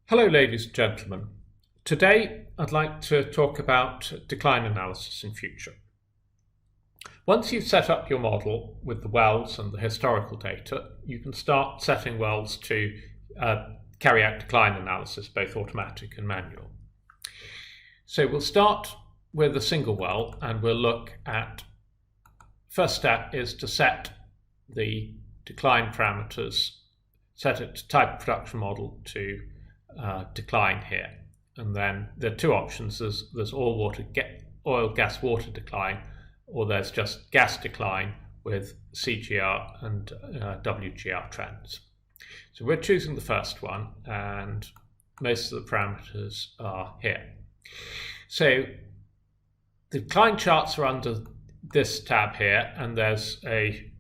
Hello ladies and gentlemen. Today I'd like to talk about decline analysis in future. Once you've set up your model with the wells and the historical data, you can start setting wells to carry out decline analysis, both automatic and manual. So we'll start with a single well and we'll look at, first step is to set the decline parameters, set it to type of production model to decline here, and then there are two options. There's oil, gas, water decline, or there's just gas decline with CGR and WGR trends. So we're choosing the first one, and most of the parameters are here. So the decline charts are under this tab here, and there's a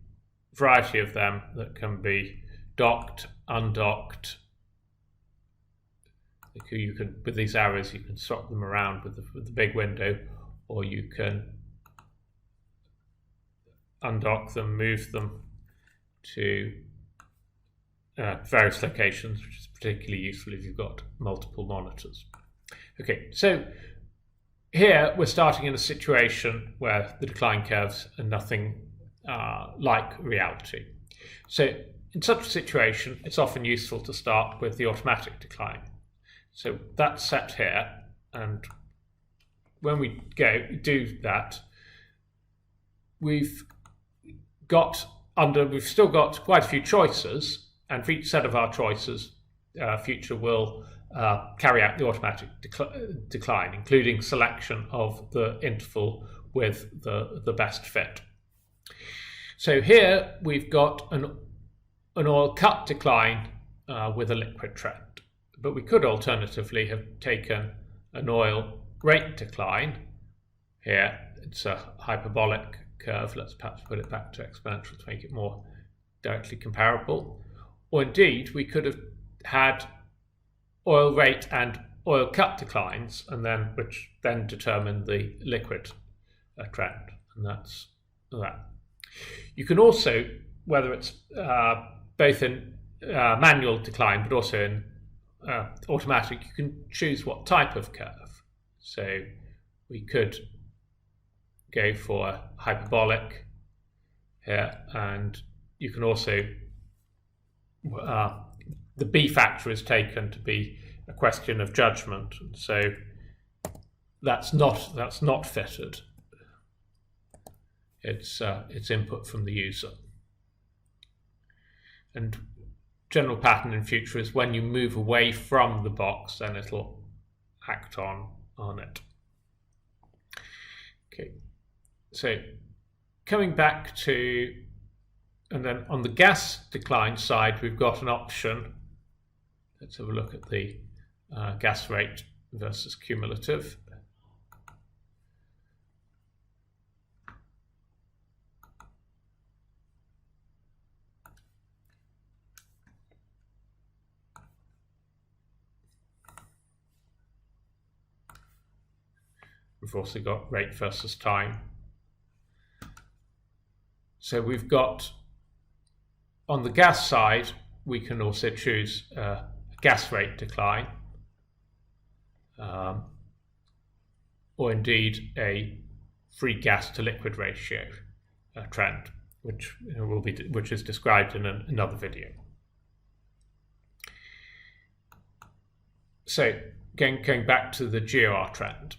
variety of them that can be docked, undocked. You can, with these arrows, you can swap them around with the big window, or you can undock them, move them to various locations, which is particularly useful if you've got multiple monitors. Okay, so here we're starting in a situation where the decline curves are nothing like reality. So in such a situation, it's often useful to start with the automatic decline. So that's set here, and when we do that, we've still got quite a few choices, and for each set of our choices, Future will carry out the automatic decline, including selection of the interval with the best fit. So here we've got an oil cut decline with a liquid trend. But we could alternatively have taken an oil rate decline here. It's a hyperbolic curve. Let's perhaps put it back to exponential to make it more directly comparable. Or indeed, we could have had oil rate and oil cut declines, and then which then determine the liquid trend, and that's that. You can also, whether it's both in manual decline but also in automatic, you can choose what type of curve. So we could go for hyperbolic here, and you can also the B factor is taken to be a question of judgment, so that's not fitted. It's input from the user. And general pattern in Future is when you move away from the box, then it'll act on it. Okay, so coming back to, and then on the gas decline side, we've got an option. Let's have a look at the gas rate versus cumulative. We've also got rate versus time. So we've got, on the gas side, we can also choose a gas rate decline, or indeed a free gas to liquid ratio trend, which is described in another video. So going back to the GOR trend,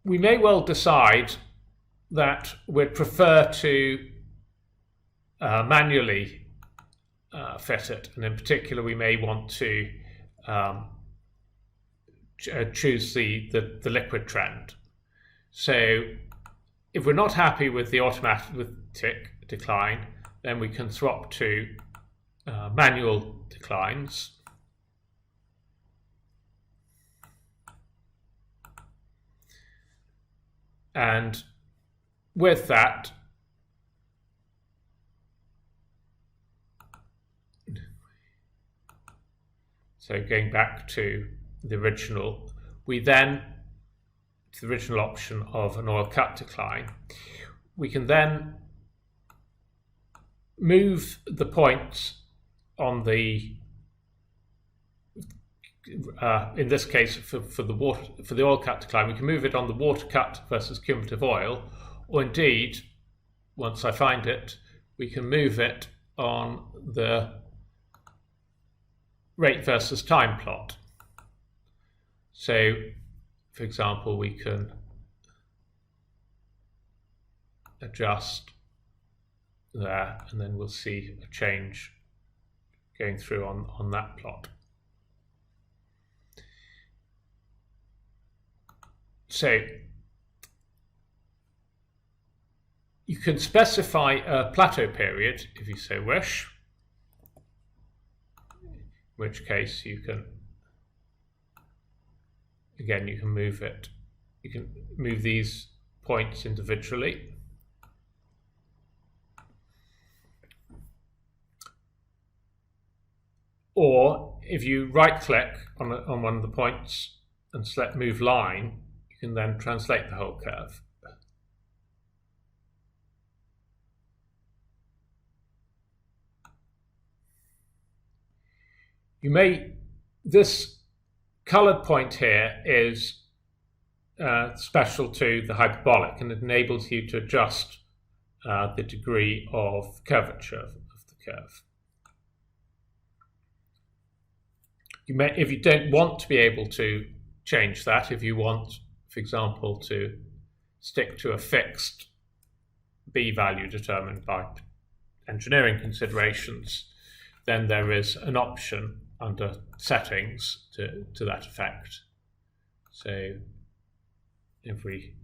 we may well decide that we'd prefer to manually fit it, and in particular we may want to choose the liquid trend. So if we're not happy with the automatic decline, then we can swap to manual declines. And with that, so going back to the original, we then, to the original option of an oil cut decline, we can then move the points on the in this case for the oil cut decline, we can move it on the water cut versus cumulative oil, or indeed, once I find it, we can move it on the rate versus time plot. So, for example, we can adjust there, and then we'll see a change going through on that plot. So you can specify a plateau period if you so wish, in which case you can, again, you can move it. You can move these points individually. Or if you right-click on one of the points and select Move Line, you can then translate the whole curve. This coloured point here is special to the hyperbolic, and it enables you to adjust the degree of curvature of the curve. If you don't want to be able to change that, if you want, for example, to stick to a fixed B value determined by engineering considerations, then there is an option under settings to that effect. So if we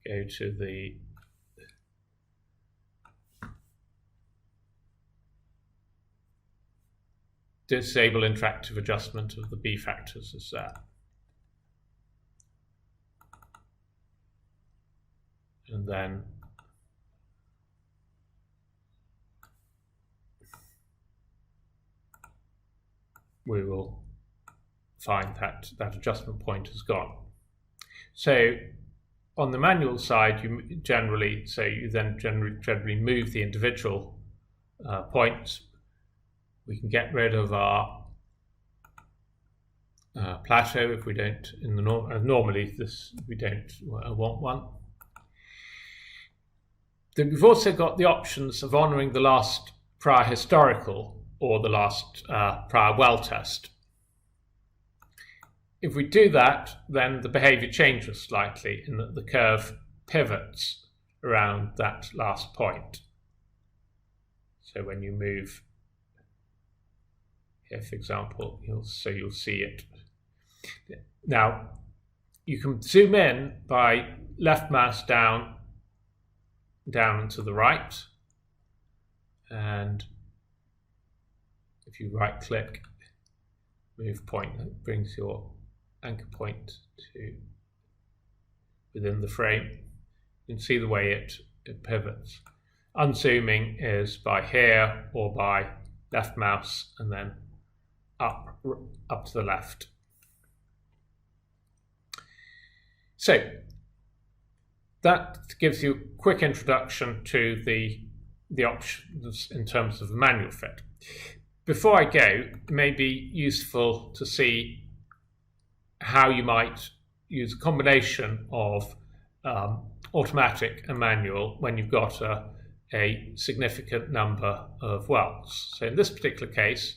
go to the disable interactive adjustment of the B factors is there. And then we will find that that adjustment point is gone. So on the manual side, you generally move the individual points. We can get rid of our plateau if we don't. Normally, we don't want one. Then we've also got the options of honouring the last prior historical or the last prior well test. If we do that, then the behaviour changes slightly in that the curve pivots around that last point. So when you move here, for example, you'll see it. Now, you can zoom in by left mouse down and to the right, and if you right click, move point, that brings your anchor point to within the frame. You can see the way it pivots. Unzooming is by here or by left mouse and then up to the left. So that gives you a quick introduction to the options in terms of the manual fit. Before I go, it may be useful to see how you might use a combination of automatic and manual when you've got a significant number of wells. So in this particular case,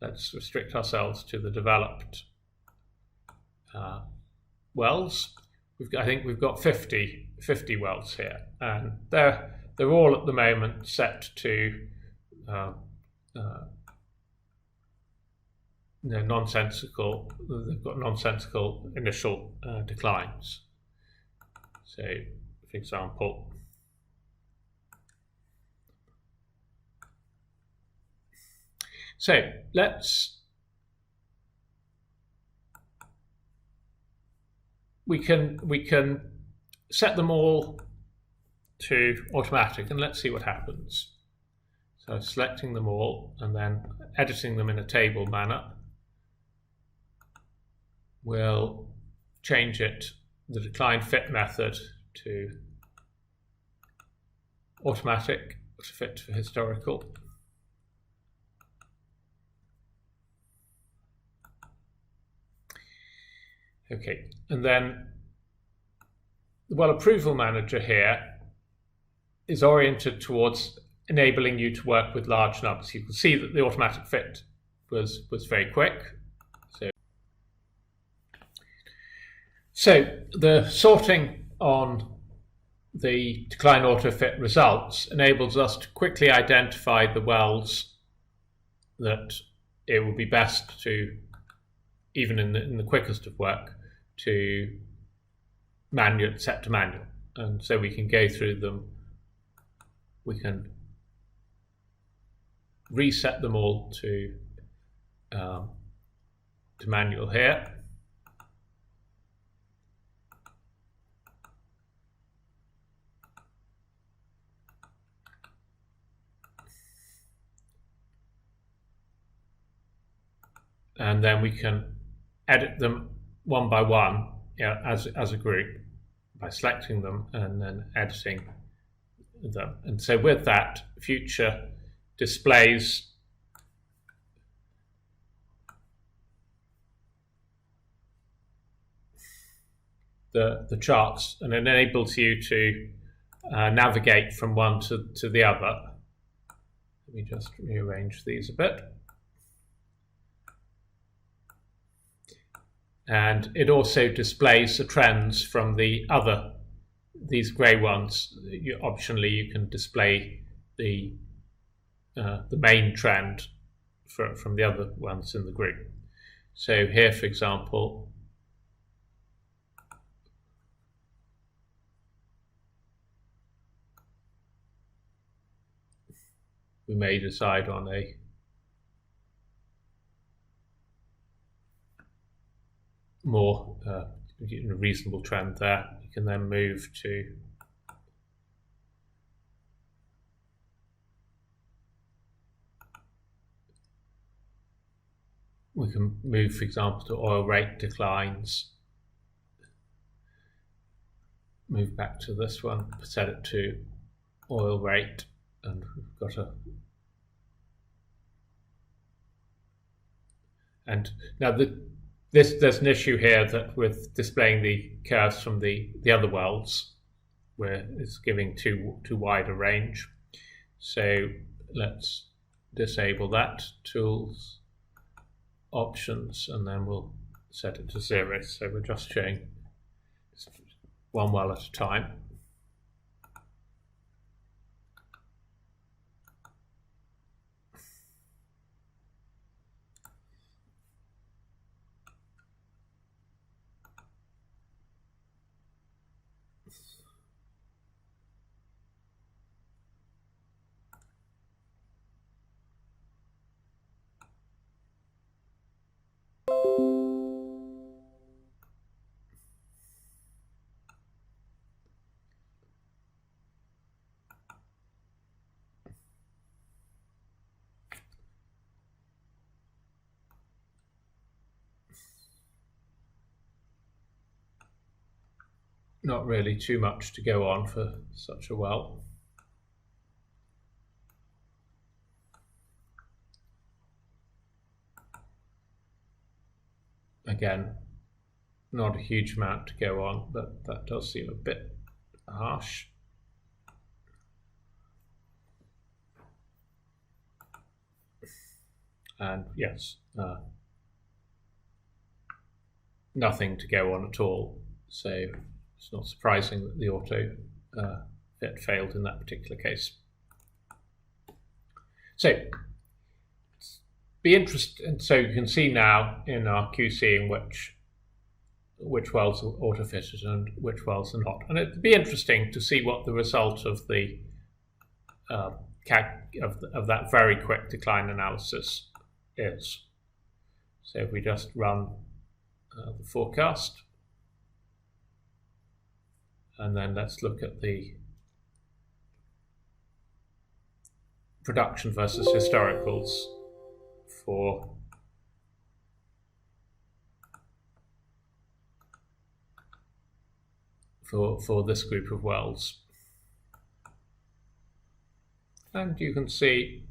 let's restrict ourselves to the developed wells. I think we've got 50 wells here, and they're all at the moment set to nonsensical. They've got nonsensical initial declines. So, for example, we can set them all to automatic, and let's see what happens. So selecting them all and then editing them in a table manner, we'll change the decline fit method to automatic to fit for historical. Okay, and then the well approval manager here is oriented towards enabling you to work with large numbers. You can see that the automatic fit was very quick. So the sorting on the decline auto fit results enables us to quickly identify the wells that it would be best to, even in the quickest of work, to set to manual. And so we can go through them. We can reset them all to manual here. And then we can edit them one by one, as a group, by selecting them and then editing them. And so with that, Future displays the charts, and it enables you to navigate from one to the other. Let me just rearrange these a bit. And it also displays the trends from these grey ones. Optionally, you can display the main trend from the other ones in the group. So here, for example, we may decide on a more reasonable trend there. You can then move to we can move, for example, to oil rate declines. Move back to this one, set it to oil rate, and we've got and now there's an issue here that with displaying the curves from the other wells, where it's giving too wide a range. So let's disable that. Tools, options, and then we'll set it to 0. So we're just showing one well at a time. Not really too much to go on for such a well. Again, not a huge amount to go on, but that does seem a bit harsh. And yes, nothing to go on at all. So it's not surprising that the auto fit failed in that particular case. So be interested. So you can see now in our QC which wells are auto fitted and which wells are not, and it'd be interesting to see what the result of the of that very quick decline analysis is. So if we just run the forecast, and then let's look at the production versus historicals for this group of wells. And you can see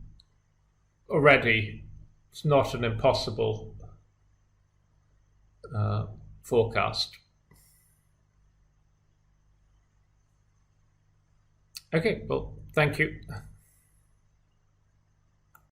already it's not an impossible forecast. Okay, well, thank you.